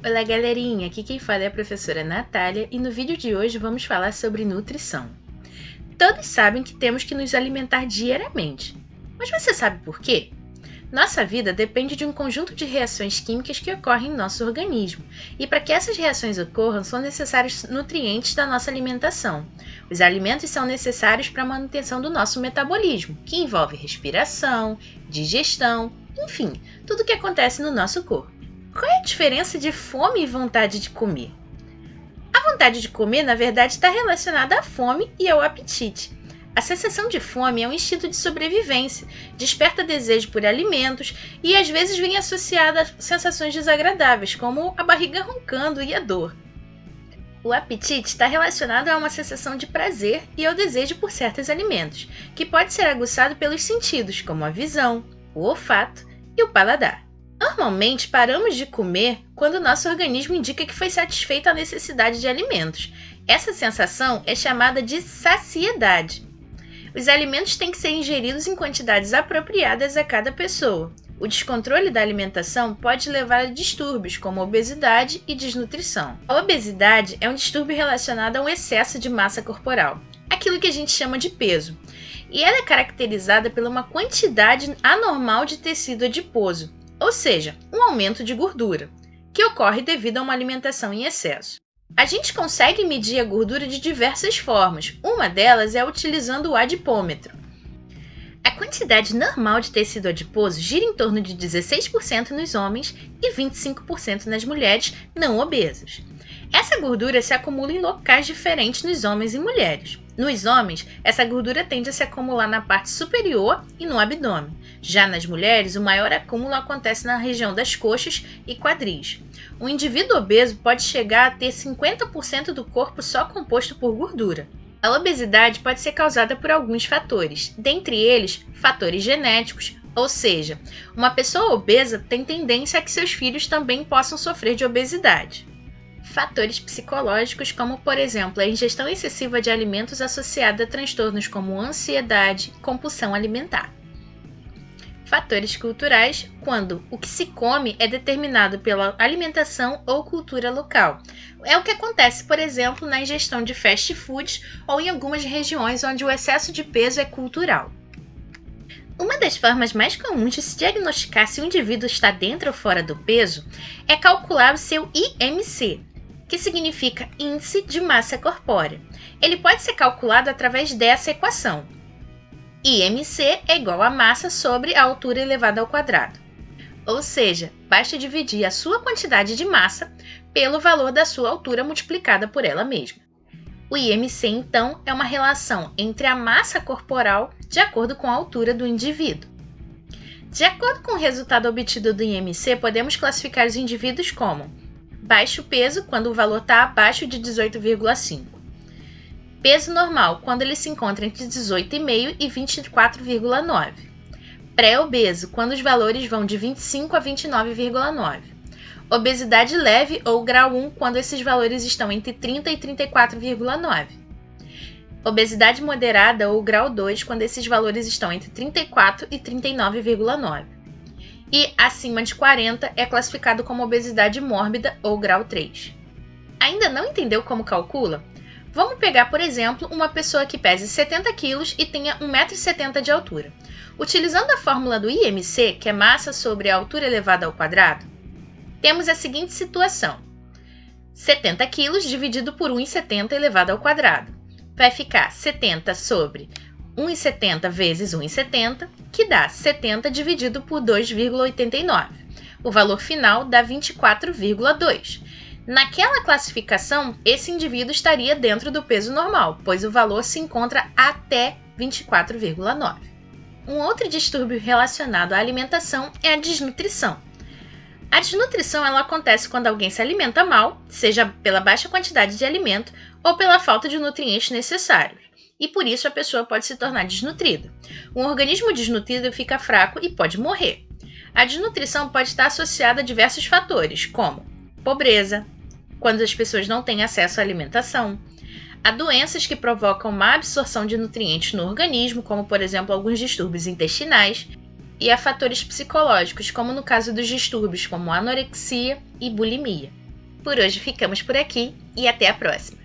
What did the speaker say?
Olá, galerinha! Aqui quem fala é a professora Natália e no vídeo de hoje vamos falar sobre nutrição. Todos sabem que temos que nos alimentar diariamente, mas você sabe por quê? Nossa vida depende de um conjunto de reações químicas que ocorrem em nosso organismo, e para que essas reações ocorram são necessários nutrientes da nossa alimentação. Os alimentos são necessários para a manutenção do nosso metabolismo, que envolve respiração, digestão, enfim, tudo o que acontece no nosso corpo. Qual é a diferença de fome e vontade de comer? A vontade de comer, na verdade, está relacionada à fome e ao apetite. A sensação de fome é um instinto de sobrevivência, desperta desejo por alimentos e às vezes vem associada a sensações desagradáveis, como a barriga roncando e a dor. O apetite está relacionado a uma sensação de prazer e ao desejo por certos alimentos, que pode ser aguçado pelos sentidos, como a visão, o olfato e o paladar. Normalmente, paramos de comer quando nosso organismo indica que foi satisfeita a necessidade de alimentos. Essa sensação é chamada de saciedade. Os alimentos têm que ser ingeridos em quantidades apropriadas a cada pessoa. O descontrole da alimentação pode levar a distúrbios como obesidade e desnutrição. A obesidade é um distúrbio relacionado a um excesso de massa corporal, aquilo que a gente chama de peso, e ela é caracterizada por uma quantidade anormal de tecido adiposo, ou seja, um aumento de gordura, que ocorre devido a uma alimentação em excesso. A gente consegue medir a gordura de diversas formas, uma delas é utilizando o adipômetro. A quantidade normal de tecido adiposo gira em torno de 16% nos homens e 25% nas mulheres não obesas. Essa gordura se acumula em locais diferentes nos homens e mulheres. Nos homens, essa gordura tende a se acumular na parte superior e no abdômen. Já nas mulheres, o maior acúmulo acontece na região das coxas e quadris. Um indivíduo obeso pode chegar a ter 50% do corpo só composto por gordura. A obesidade pode ser causada por alguns fatores, dentre eles, fatores genéticos, ou seja, uma pessoa obesa tem tendência a que seus filhos também possam sofrer de obesidade. Fatores psicológicos, como por exemplo a ingestão excessiva de alimentos associada a transtornos como ansiedade e compulsão alimentar. Fatores culturais, quando o que se come é determinado pela alimentação ou cultura local. É o que acontece, por exemplo, na ingestão de fast foods ou em algumas regiões onde o excesso de peso é cultural. Uma das formas mais comuns de se diagnosticar se um indivíduo está dentro ou fora do peso é calcular o seu IMC, que significa Índice de Massa Corpórea. Ele pode ser calculado através dessa equação. IMC é igual a massa sobre a altura elevada ao quadrado. Ou seja, basta dividir a sua quantidade de massa pelo valor da sua altura multiplicada por ela mesma. O IMC, então, é uma relação entre a massa corporal de acordo com a altura do indivíduo. De acordo com o resultado obtido do IMC, podemos classificar os indivíduos como baixo peso, quando o valor está abaixo de 18,5. Peso normal, quando ele se encontra entre 18,5 e 24,9. Pré-obeso, quando os valores vão de 25 a 29,9. Obesidade leve ou grau 1, quando esses valores estão entre 30 e 34,9. Obesidade moderada ou grau 2, quando esses valores estão entre 34 e 39,9. E acima de 40 é classificado como obesidade mórbida ou grau 3. Ainda não entendeu como calcula? Vamos pegar, por exemplo, uma pessoa que pese 70 kg e tenha 1,70 m de altura. Utilizando a fórmula do IMC, que é massa sobre a altura elevada ao quadrado, temos a seguinte situação. 70 kg dividido por 1,70 elevado ao quadrado. Vai ficar 70 sobre 1,70 vezes 1,70, que dá 70 dividido por 2,89. O valor final dá 24,2. Naquela classificação, esse indivíduo estaria dentro do peso normal, pois o valor se encontra até 24,9. Um outro distúrbio relacionado à alimentação é a desnutrição. A desnutrição ela acontece quando alguém se alimenta mal, seja pela baixa quantidade de alimento ou pela falta de nutrientes necessários, e por isso a pessoa pode se tornar desnutrida. Um organismo desnutrido fica fraco e pode morrer. A desnutrição pode estar associada a diversos fatores, como pobreza, quando as pessoas não têm acesso à alimentação, a doenças que provocam má absorção de nutrientes no organismo, como por exemplo alguns distúrbios intestinais, e a fatores psicológicos, como no caso dos distúrbios como anorexia e bulimia. Por hoje ficamos por aqui e até a próxima!